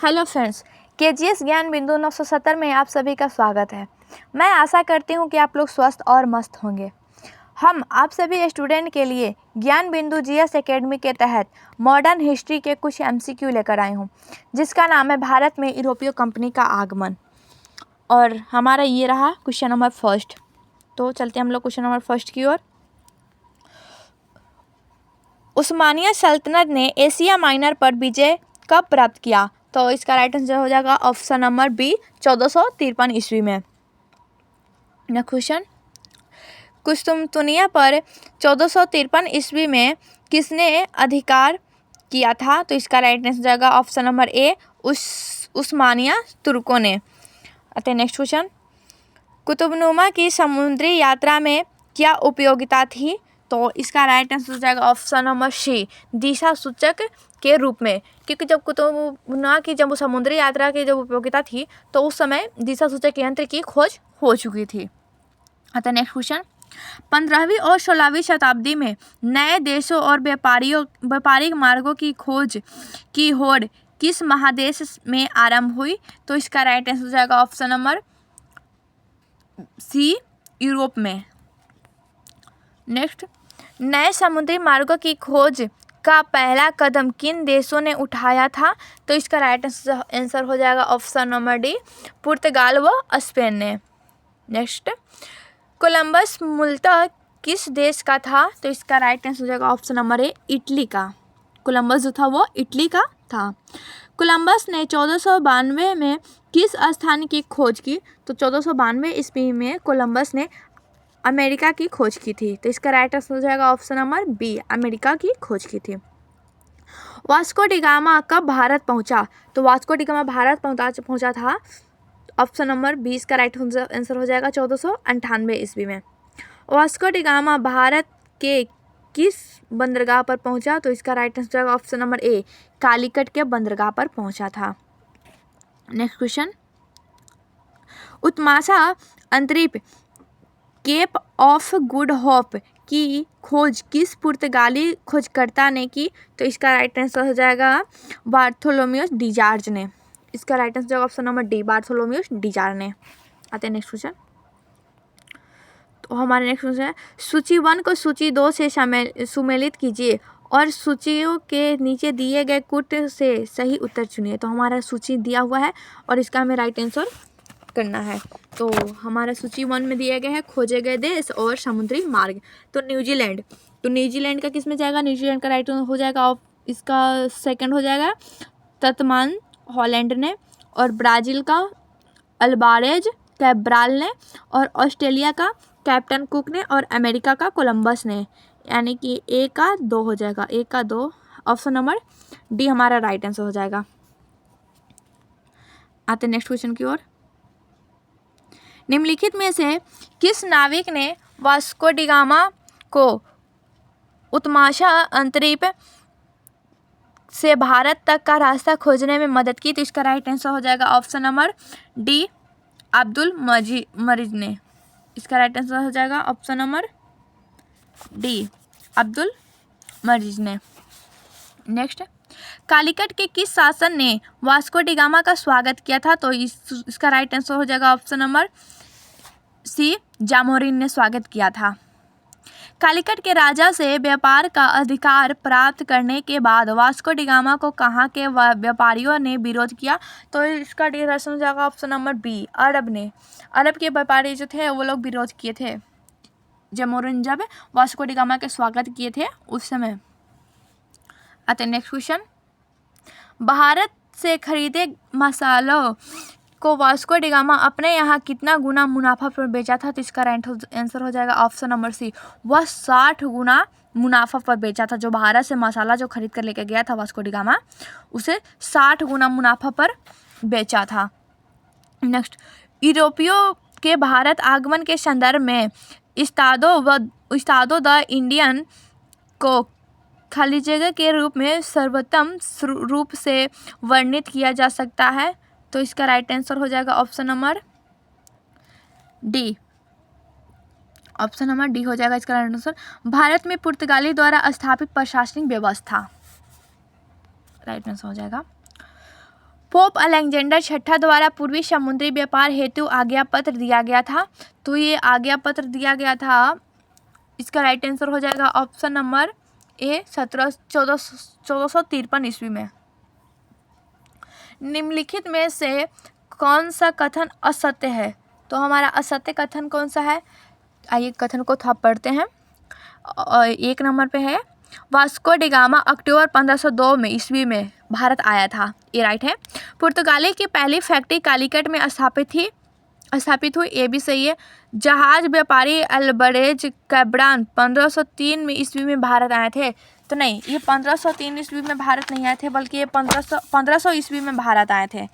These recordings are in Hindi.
हेलो फ्रेंड्स, केजीएस ज्ञान बिंदु 970 में आप सभी का स्वागत है। मैं आशा करती हूँ कि आप लोग स्वस्थ और मस्त होंगे। हम आप सभी स्टूडेंट के लिए ज्ञान बिंदु जीएस एकेडमी के तहत मॉडर्न हिस्ट्री के कुछ एमसीक्यू लेकर आई हूँ, जिसका नाम है भारत में यूरोपीय कंपनी का आगमन। और हमारा ये रहा क्वेश्चन नंबर फर्स्ट। तो चलते हम लोग क्वेश्चन नंबर फर्स्ट की ओर। उस्मानिया सल्तनत ने एशिया माइनर पर विजय कब प्राप्त किया? तो इसका राइट आंसर हो जाएगा ऑप्शन नंबर बी, 1453 ईस्वी में। नेक्स्ट क्वेश्चन, कुस्तुनतुनिया पर 1453 ईस्वी में किसने अधिकार किया था? तो इसका राइट आंसर हो जाएगा ऑप्शन नंबर ए, उस्मानिया तुर्कों ने। अतः नेक्स्ट क्वेश्चन, कुतुबनुमा की समुद्री यात्रा में क्या उपयोगिता थी? तो इसका राइट आंसर हो जाएगा ऑप्शन नंबर सी, दिशा सूचक के रूप में। क्योंकि जब कुतुबनुमा की जब समुद्री यात्रा की जब उपयोगिता थी तो उस समय दिशा सूचक यंत्र की खोज हो चुकी थी। अतः नेक्स्ट क्वेश्चन, 15वीं और 16वीं शताब्दी में नए देशों और व्यापारिक मार्गों की खोज की होड़ किस महादेश में आरंभ हुई? तो इसका राइट आंसर हो जाएगा ऑप्शन नंबर सी, यूरोप में। नेक्स्ट, नए समुद्री मार्गों की खोज का पहला कदम किन देशों ने उठाया था? तो इसका राइट आंसर हो जाएगा ऑप्शन नंबर डी, पुर्तगाल व स्पेन ने। नेक्स्ट, कोलंबस मूलतः किस देश का था? तो इसका राइट आंसर हो जाएगा ऑप्शन नंबर ए, इटली का। कोलंबस जो था वो इटली का था। कोलंबस ने 1492 में किस स्थान की खोज की? तो 1492 ईस्वी में कोलंबस ने अमेरिका की खोज की थी। तो इसका राइट आंसर हो जाएगा ऑप्शन नंबर बी, अमेरिका की खोज की थी। वास्को डी गामा कब भारत पहुंचा? तो वास्को डी गामा भारत पहुंचा था ऑप्शन नंबर 20 का राइट आंसर हो जाएगा 1498 ईस्वी में। वास्को डी गामा भारत के किस बंदरगाह पर पहुंचा? तो इसका राइट आंसर हो जाएगा ऑप्शन नंबर ए, कालीकट के बंदरगाह पर पहुंचा था। नेक्स्ट क्वेश्चन, उत्माशा अंतरिप केप ऑफ गुड होप की खोज किस पुर्तगाली खोजकर्ता ने की? तो इसका राइट आंसर हो जाएगा बार्थोलोम्यूस डिजार्ज ने। इसका राइट आंसर जाएगा ऑप्शन नंबर डी, बार्थोलोम्यूस डिजार्ज ने। आते हैं नेक्स्ट क्वेश्चन। तो हमारे नेक्स्ट क्वेश्चन है, सूची 1 को सूची 2 से सुमेलित कीजिए और सूचियों के नीचे दिए गए कूट से सही उत्तर चुनिए। तो हमारा सूची दिया हुआ है और इसका हमें राइट आंसर करना है। तो हमारा सूची 1 में दिए गए हैं खोजे गए देश और समुद्री मार्ग। तो न्यूजीलैंड, तो न्यूजीलैंड का किस में जाएगा? न्यूजीलैंड का राइट हो जाएगा, इसका सेकंड हो जाएगा तत्मान हॉलैंड ने, और ब्राज़ील का अल्बारेज कैब्राल ने, और ऑस्ट्रेलिया का कैप्टन कुक ने, और अमेरिका का कोलंबस ने। यानी कि ए का 2 हो जाएगा, ए का 2, ऑप्शन नंबर डी हमारा राइट आंसर हो जाएगा। आते नेक्स्ट क्वेश्चन की ओर। निम्नलिखित में से किस नाविक ने वास्को डी गामा को उत्माशा अंतरिप से भारत तक का रास्ता खोजने में मदद की? तो इसका राइट आंसर हो जाएगा ऑप्शन नंबर डी, अब्दुल मजीद ने। इसका राइट आंसर हो जाएगा ऑप्शन नंबर डी, अब्दुल मजीद ने। नेक्स्ट, कालीकट के किस शासक ने वास्को डी गामा का स्वागत किया था? तो इसका राइट आंसर हो जाएगा ऑप्शन नंबर सी, जामोरिन ने स्वागत किया था। कालीकट के राजा से व्यापार का अधिकार प्राप्त करने के बाद वास्को डी गामा को कहाँ के व्यापारियों ने विरोध किया? तो इसका आंसर हो जाएगा ऑप्शन नंबर बी, अरब ने। अरब के व्यापारी जो थे वो लोग विरोध किए थे जामोरिन जब वास्को डी गामा के स्वागत किए थे उस समय। आते नेक्स्ट क्वेश्चन, भारत से खरीदे मसालों को वास्को डी गामा अपने यहाँ कितना गुना मुनाफा पर बेचा था? तो इसका राइट आंसर हो जाएगा ऑप्शन नंबर सी, वह 60 गुना मुनाफा पर बेचा था। जो भारत से मसाला जो खरीद कर लेकर गया था वास्को डी गामा, उसे 60 गुना मुनाफा पर बेचा था। नेक्स्ट, यूरोपियों के भारत आगमन के संदर्भ में इस्तादो द इंडियन को खाली जगह के रूप में सर्वोत्तम रूप से वर्णित किया जा सकता है। तो इसका राइट आंसर हो जाएगा option number D, option number D हो जाएगा इसका राइट आंसर। भारत में पुर्तगाली द्वारा स्थापित प्रशासनिक व्यवस्था, राइट आंसर हो जाएगा। पोप अलेक्जेंडर छठा द्वारा पूर्वी समुद्री व्यापार हेतु आज्ञा पत्र दिया गया था। तो ये आज्ञा पत्र दिया गया था, इसका राइट आंसर हो जाएगा ऑप्शन नंबर ए 1453 ईस्वी में। निम्नलिखित में से कौन सा कथन असत्य है? तो हमारा असत्य कथन कौन सा है? आइए कथन को थोड़ा पढ़ते हैं। एक नंबर पे है, वास्को डी गामा अक्टूबर 1502 में ईस्वी में भारत आया था। ये राइट है। पुर्तगाली की पहली फैक्ट्री कालीकट में स्थापित हुई। ये भी सही है। जहाज व्यापारी अल्बरेज कैब्रान 1503 में ईस्वी में भारत आए थे। तो नहीं, ये 1503 ईस्वी में भारत नहीं आए थे, बल्कि ये 1500 ईस्वी में भारत आए थे।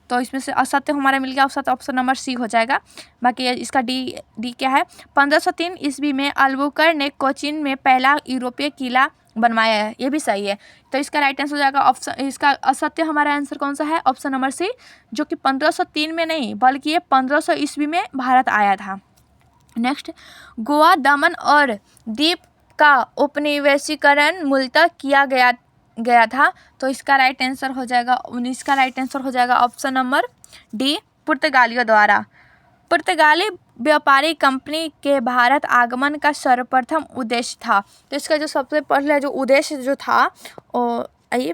तो इसमें से असत्य हमारा मिल गया, असत्य ऑप्शन नंबर सी हो जाएगा। बाकी इसका डी क्या है? 1503 ईस्वी में अल्बुकर्क ने कोचीन में पहला यूरोपीय किला बनवाया है। ये भी सही है। तो इसका राइट आंसर हो जाएगा ऑप्शन, इसका असत्य हमारा आंसर कौन सा है? ऑप्शन नंबर सी, जो कि 1503 में नहीं बल्कि ये 1500 ईस्वी में भारत आया था। नेक्स्ट, गोवा, दमन और दीप का उपनिवेशीकरण मूलतः किया गया था। तो इसका राइट आंसर हो जाएगा, इसका राइट आंसर हो जाएगा ऑप्शन नंबर डी, पुर्तगालियों द्वारा। पुर्तगाली व्यापारी कंपनी के भारत आगमन का सर्वप्रथम उद्देश्य था। तो इसका जो सबसे पहले जो उद्देश्य जो था वो आइए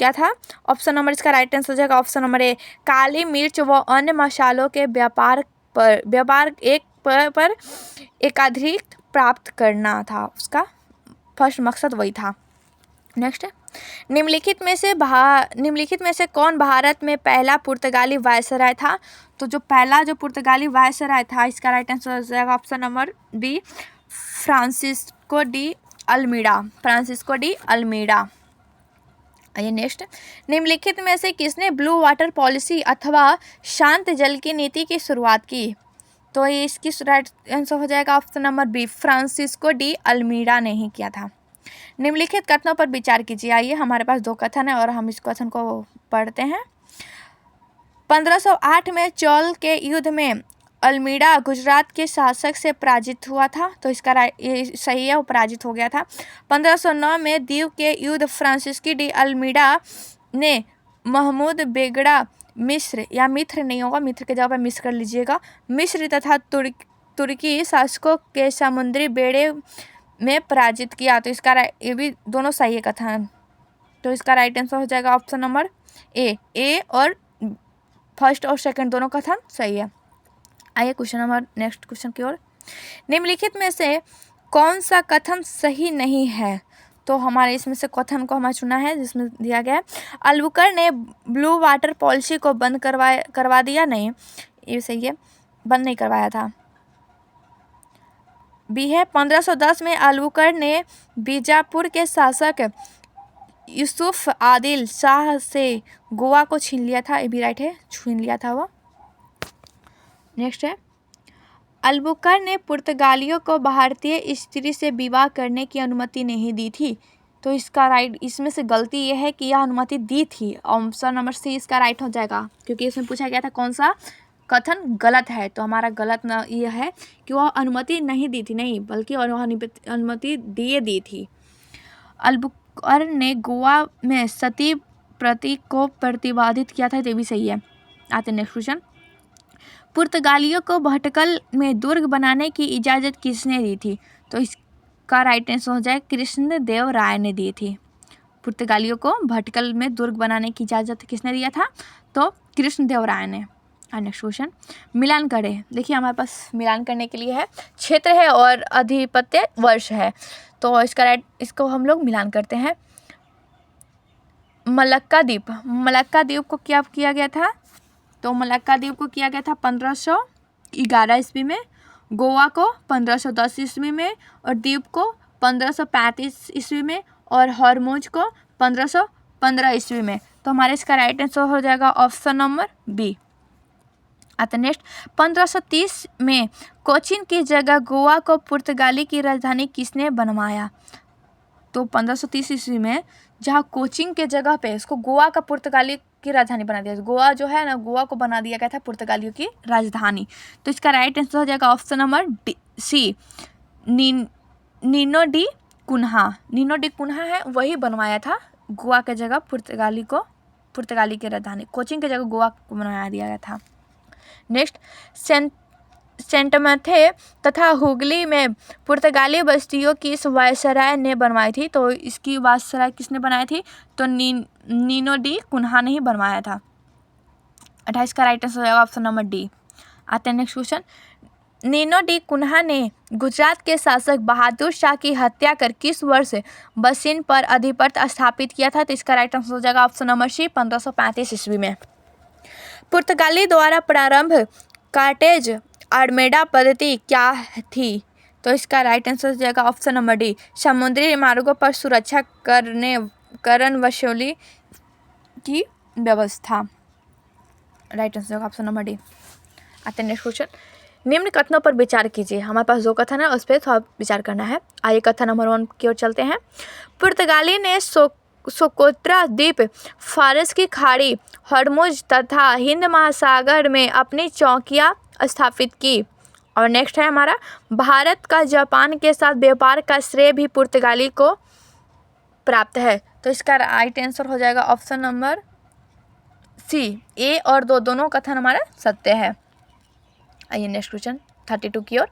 क्या था? ऑप्शन नंबर, इसका राइट आंसर हो जाएगा ऑप्शन नंबर ए, काली मिर्च व अन्य मसालों के व्यापार पर एकाधिक प्राप्त करना था। उसका फर्स्ट मकसद वही था। नेक्स्ट, निम्नलिखित में से कौन भारत में पहला पुर्तगाली वायसराय था? तो जो पहला जो पुर्तगाली वायसराय था, इसका राइट आंसर हो जाएगा option number B, Francisco de Almeida. आइए नेक्स्ट, निम्नलिखित में से किसने ब्लू वाटर पॉलिसी अथवा शांत जल की नीति की शुरुआत की? तो ये इसकी राइट आंसर हो जाएगा option number B, Francisco de Almeida ने ही किया था। निम्नलिखित कथनों पर विचार कीजिए। आइए, हमारे पास दो कथन है और हम इस कथन को पढ़ते हैं। 1508 में चौल के युद्ध में अल्मीडा गुजरात के शासक से पराजित हुआ था। तो इसका ये सही है, वो पराजित हो गया था। 1509 में दीव के युद्ध फ्रांसिस्की डी अल्मीडा ने महमूद बेगड़ा मिस्र, या मित्र नहीं होगा, मित्र के जगह पर मिस कर लीजिएगा, मिस्र तथा तुर्की शासकों के समुद्री बेड़े में पराजित किया। तो इसका ये भी दोनों सही है कथन। तो इसका राइट आंसर हो जाएगा ऑप्शन नंबर ए और फर्स्ट और सेकंड दोनों कथन सही है। आइए नेक्स्ट क्वेश्चन की ओर। निम्नलिखित में से कौन सा कथन सही नहीं है? तो हमारे इसमें से कथन को हमारा चुना है जिसमें दिया गया है, अल्बुकर्क ने ब्लू वाटर पॉलिसी को बंद करवा दिया। नहीं, ये सही है, बंद नहीं करवाया था। बी है, 1510 में अल्बुकर्क ने बीजापुर के शासक यूसुफ आदिल शाह से गोवा को छीन लिया था। ये भी राइट है, छीन लिया था वो। नेक्स्ट है, अल्बुकर्क ने पुर्तगालियों को भारतीय स्त्री से विवाह करने की अनुमति नहीं दी थी। तो इसका राइट, इसमें से गलती यह है कि यह अनुमति दी थी। ऑप्शन नंबर सी इसका राइट हो जाएगा, क्योंकि इसमें पूछा गया था कौन सा कथन गलत है। तो हमारा गलत न यह है कि वह अनुमति नहीं दी थी, नहीं बल्कि अनुमति दी थी। अल्बुकर्क ने गोवा में सती प्रतीक को प्रतिपादित किया था। ये भी सही है। आते नेक्स्ट क्वेश्चन, पुर्तगालियों को भटकल में दुर्ग बनाने की इजाज़त किसने दी थी? तो इसका राइट आंसर हो जाए कृष्णदेव राय ने दी थी। पुर्तगालियों को भटकल में दुर्ग बनाने की इजाज़त किसने दिया था? तो कृष्णदेव राय ने। नेक्स्ट क्वेश्चन, मिलान करें। देखिए, हमारे पास मिलान करने के लिए है, क्षेत्र है और अधिपत्य वर्ष है। तो इसको हम लोग मिलान करते हैं। मलक्का द्वीप को क्या किया गया था? तो मलक्का द्वीप को किया गया था 1511 ईस्वी में, गोवा को 1510 ईस्वी में, और द्वीप को 1535 ईस्वी में, और हॉर्मुज को 1515 ईस्वी में। तो हमारे इसका राइट आंसर हो जाएगा ऑप्शन नंबर बी। आता नेक्स्ट, 1530 में कोचीन की जगह गोवा को पुर्तगाली की राजधानी किसने बनवाया? तो 1530 ईस्वी में जहाँ कोचीन के जगह पे इसको गोवा का पुर्तगाली की राजधानी बना दिया। गोवा जो है ना, गोवा को बना दिया गया था पुर्तगालियों की राजधानी। तो इसका राइट आंसर हो जाएगा option number C, Nuno da Cunha है, वही बनवाया था गोवा के जगह पुर्तगाली को पुर्तगाली की राजधानी। कोचिन की जगह गोवा को बना दिया गया था। नेक्स्ट, सेंट मैथे तथा हुगली में पुर्तगाली बस्तियों की इस वायसराय ने बनवाई थी। तो इसकी वायसराय किसने बनाई थी? तो नीनो डी कुन्हा ने ही बनवाया था। 28 का राइट आंसर हो जाएगा ऑप्शन नंबर डी। आते हैं next question. Nuno da Cunha ने गुजरात के शासक बहादुर शाह की हत्या कर किस वर्ष बसिन पर अधिपत्य स्थापित किया था? तो इसका राइट आंसर हो जाएगा ऑप्शन नंबर सी, 1535 ईस्वी में। पुर्तगाली द्वारा प्रारंभ कार्टेज आर्मेडा पद्धति क्या थी? तो इसका राइट आंसर हो जाएगा ऑप्शन नंबर डी, समुद्री मार्गों पर सुरक्षा करन वसूली की व्यवस्था। राइट आंसर होगा ऑप्शन नंबर डी। आते हैं नेक्स्ट क्वेश्चन। निम्न कथनों पर विचार कीजिए। हमारे पास जो कथन है उस पर थोड़ा विचार करना है। आइए कथन नंबर 1 की ओर चलते हैं। पुर्तगाली ने सोकोत्रा द्वीप, फारस की खाड़ी, हर्मुज तथा हिंद महासागर में अपनी चौकियां स्थापित की। और नेक्स्ट है हमारा, भारत का जापान के साथ व्यापार का श्रेय भी पुर्तगाली को प्राप्त है। तो इसका राइट आंसर हो जाएगा ऑप्शन नंबर सी, ए और दो दोनों कथन हमारा सत्य है। आइए नेक्स्ट क्वेश्चन 32 की ओर।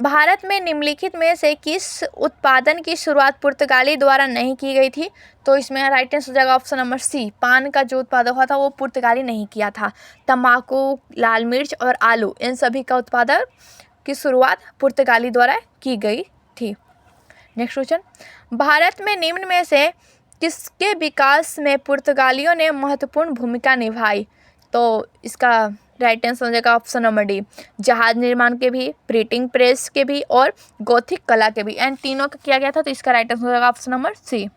भारत में निम्नलिखित में से किस उत्पादन की शुरुआत पुर्तगाली द्वारा नहीं की गई थी? तो इसमें राइट आंसर हो जाएगा ऑप्शन नंबर सी, पान का जो उत्पादन हुआ था वो पुर्तगाली नहीं किया था। तंबाकू, लाल मिर्च और आलू, इन सभी का उत्पादन की शुरुआत पुर्तगाली द्वारा की गई थी। Next question. भारत में निम्न में से किसके विकास में पुर्तगालियों ने महत्वपूर्ण भूमिका निभाई? तो इसका राइट आंसर हो जाएगा ऑप्शन नंबर डी, जहाज निर्माण के भी, प्रिंटिंग प्रेस के भी और गोथिक कला के भी, एंड तीनों का किया गया था। तो इसका राइट आंसर हो जाएगा ऑप्शन नंबर सी।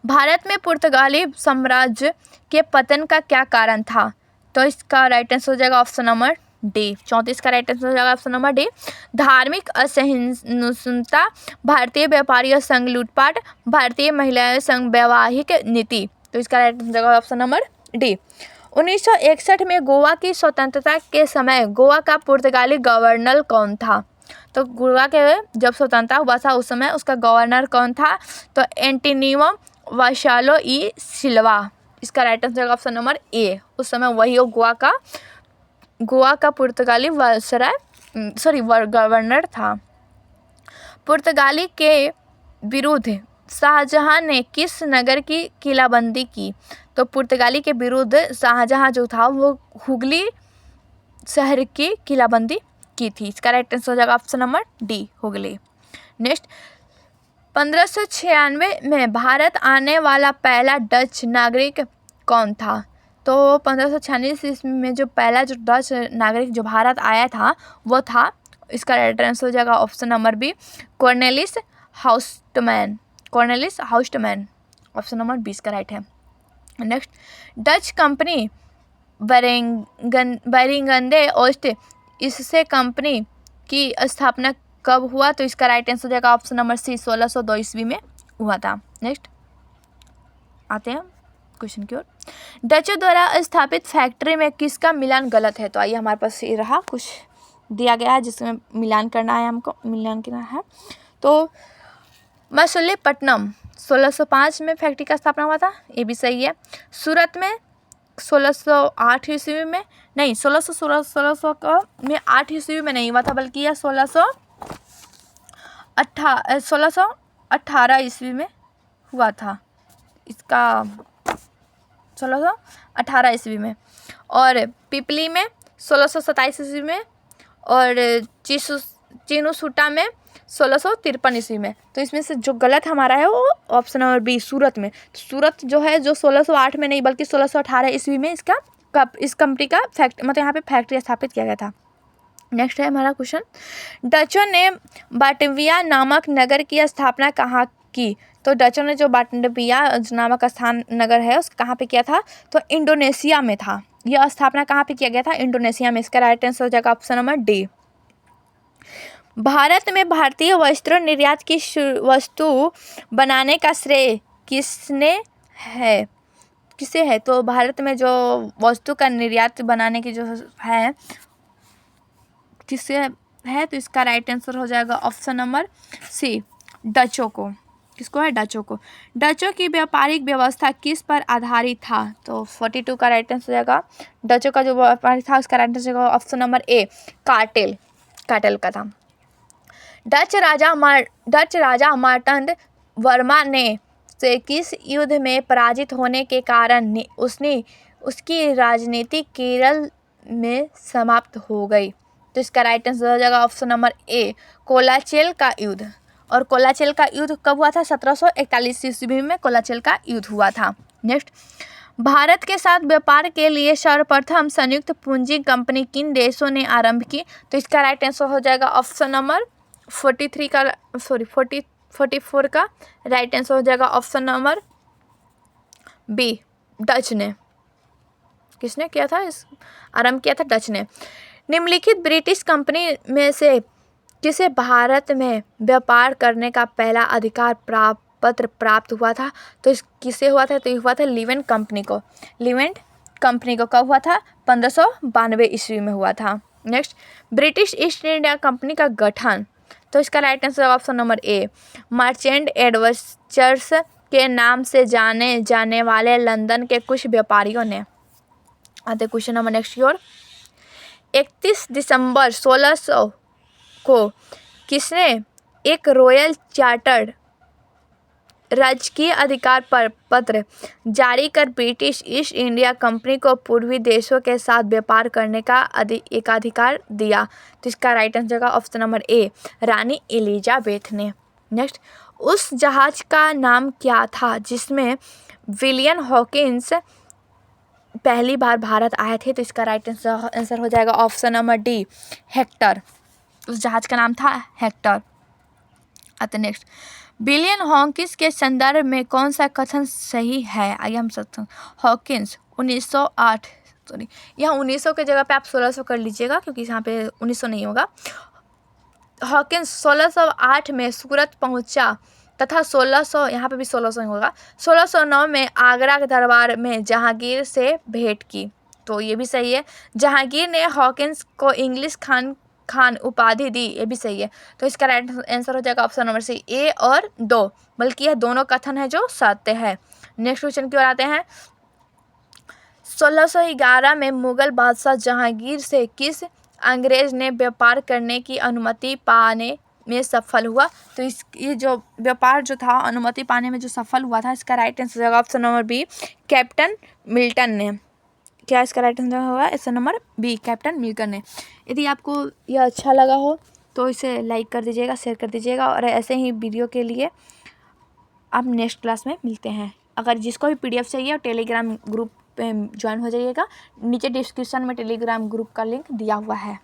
भारत में पुर्तगाली साम्राज्य के पतन का क्या कारण था? तो इसका राइट आंसर हो जाएगा ऑप्शन नंबर डी। 34 का राइट आंसर हो जाएगा ऑप्शन नंबर डी, धार्मिक असहिष्णुता, भारतीय व्यापारियों संग लूटपाट, भारतीय महिलाओं संग वैवाहिक नीति। तो इसका राइट आंसर हो जाएगा ऑप्शन नंबर डी। 1961 में गोवा की स्वतंत्रता के समय गोवा का पुर्तगाली गवर्नर कौन था? तो गोवा के जब स्वतंत्रता हुआ था उस समय उसका गवर्नर कौन था? तो एंटोनियो वासालो ई सिल्वा। इसका राइट आंसर होगा ऑप्शन नंबर ए। उस समय वही गोवा का पुर्तगाली गवर्नर था। पुर्तगाली के विरुद्ध शाहजहां ने किस नगर की किलाबंदी की? तो पुर्तगाली के विरुद्ध शाहजहां जो था वो हुगली शहर की किलाबंदी की थी। इसका राइट आंसर हो जाएगा option number D, Hooghly. Next, 1596 में भारत आने वाला पहला डच नागरिक कौन था? तो 1596 ईस्वी में जो पहला जो डच नागरिक जो भारत आया था वो था, इसका राइट आंसर हो जाएगा option number B, Cornelis Houtman. Option number 20 का राइट है। नेक्स्ट, डच कंपनी बेरिंगंदे ओस्ट, इससे कंपनी की स्थापना कब हुआ? तो इसका राइट आंसर हो जाएगा ऑप्शन नंबर सी, 1602 ईस्वी में हुआ था। नेक्स्ट आते हैं क्वेश्चन की ओर। डचों द्वारा स्थापित फैक्ट्री में किसका मिलान गलत है? तो आइए हमारे पास ये रहा, कुछ दिया गया है जिसमें मिलान करना है, हमको मिलान करना है। तो मछलीपट्टनम 1605 में फैक्ट्री का स्थापना हुआ था, ये भी सही है। सूरत में 1608 ईस्वी में नहीं, 1600 में 8 ईस्वी में नहीं हुआ था, बल्कि यह 1618 ईस्वी में हुआ था। इसका 1618 ईस्वी में। और पिपली में 1627 ईस्वी में, और चिनुसुटा में 1653 ईस्वी में। तो इसमें से जो गलत हमारा है वो ऑप्शन नंबर बी, सूरत में। सूरत जो है जो 1608 में नहीं बल्कि 1618 ईस्वी में इस कंपनी का मतलब यहाँ पे फैक्ट्री स्थापित किया गया था। नेक्स्ट है हमारा क्वेश्चन, डचों ने बाटविया नामक नगर की स्थापना कहाँ की? तो डचों ने जो बाटविया नामक नगर है उस कहाँ पे किया था? तो इंडोनेशिया में था। यह स्थापना कहाँ पे किया गया था? इंडोनेशिया में। इसका राइट आंसर हो जाएगा ऑप्शन नंबर डी। भारत में भारतीय वस्त्रों निर्यात की वस्तु बनाने का श्रेय किसे है? तो भारत में जो वस्तु का निर्यात बनाने की जो है किससे है? तो इसका राइट आंसर हो जाएगा ऑप्शन नंबर सी, डचों को। किसको है? डचों को। डचों की व्यापारिक व्यवस्था किस पर आधारित था? तो 42 का राइट आंसर हो जाएगा डचों का जो व्यापार था उसका राइट आंसर हो जाएगा option number A, cartel. Cartel का था। डच राजा मार्तंड वर्मा ने से किस युद्ध में पराजित होने के कारण उसकी राजनीति केरल में समाप्त हो गई? तो इसका राइट आंसर हो जाएगा ऑप्शन नंबर ए, कोलाचेल का युद्ध। और कोलाचेल का युद्ध कब हुआ था? 1741 ईस्वी में कोलाचेल का युद्ध हुआ था। नेक्स्ट, भारत के साथ व्यापार के लिए सर्वप्रथम संयुक्त पूंजी कंपनी किन देशों ने आरंभ की? तो इसका राइट आंसर हो जाएगा ऑप्शन नंबर 44 का राइट आंसर हो जाएगा ऑप्शन नंबर बी, डच ने। किसने किया था? आरंभ किया था डच ने। निम्नलिखित ब्रिटिश कंपनी में से किसे भारत में व्यापार करने का पहला अधिकार पत्र प्राप्त हुआ था? तो किसे हुआ था? तो ये हुआ था लिवेंट कंपनी को। लिवेंट कंपनी को कब हुआ था? 1592 ईस्वी में हुआ था। Next, British east India company का गठन। तो इसका right answer option number A, merchant adventures के नाम से जाने जाने वाले लंदन के कुछ व्यापारियों ने। आते क्वेश्चन नंबर नेक्स्ट की ओर। 31 दिसंबर 1600 को किसने एक रॉयल चार्टर्ड राजकीय अधिकार पर पत्र जारी कर ब्रिटिश ईस्ट इंडिया कंपनी को पूर्वी देशों के साथ व्यापार करने का एकाधिकार दिया? तो इसका राइट आंसर होगा option number A, Rani Elizabeth ने। नेक्स्ट, उस जहाज का नाम क्या था जिसमें विलियम हॉकिंस पहली बार भारत आए थे? तो इसका राइट आंसर हो जाएगा ऑप्शन नंबर डी, हेक्टर। उस जहाज का नाम था हेक्टर। आते नेक्स्ट, विलियम हॉकिंस के संदर्भ में कौन सा कथन सही है? आइए हम सकते हॉकिंस 1908 सॉरी यहाँ 1900 के जगह पे आप 1600 कर लीजिएगा क्योंकि यहाँ पे 1900 नहीं होगा। हॉकिंस 1608 में सूरत पहुंचा तथा 1600 यहाँ पे भी 1600 होगा 1609 में आगरा के दरबार में जहांगीर से भेंट की। तो ये भी सही है। जहांगीर ने हॉकिंस को इंग्लिश खान उपाधि दी, ये भी सही है। तो इसका राइट आंसर हो जाएगा ऑप्शन नंबर सी, ए और 2, बल्कि यह दोनों कथन है जो सत्य है। नेक्स्ट क्वेश्चन की ओर आते हैं। 1611 में मुगल बादशाह जहांगीर से किस अंग्रेज ने व्यापार करने की अनुमति पाने में सफल हुआ? तो ये जो व्यापार जो था अनुमति पाने में जो सफल हुआ था, इसका राइट आंसर हो जाएगा option number B, captain Milton ने। क्या इसका राइट आंसर होगा? Option number B, captain Milton ने। यदि आपको यह अच्छा लगा हो तो इसे लाइक कर दीजिएगा, शेयर कर दीजिएगा और ऐसे ही वीडियो के लिए आप नेक्स्ट क्लास में मिलते हैं। अगर जिसको भी PDF चाहिए टेलीग्राम ग्रुप पे ज्वाइन हो जाइएगा। नीचे डिस्क्रिप्शन में टेलीग्राम ग्रुप का लिंक दिया हुआ है।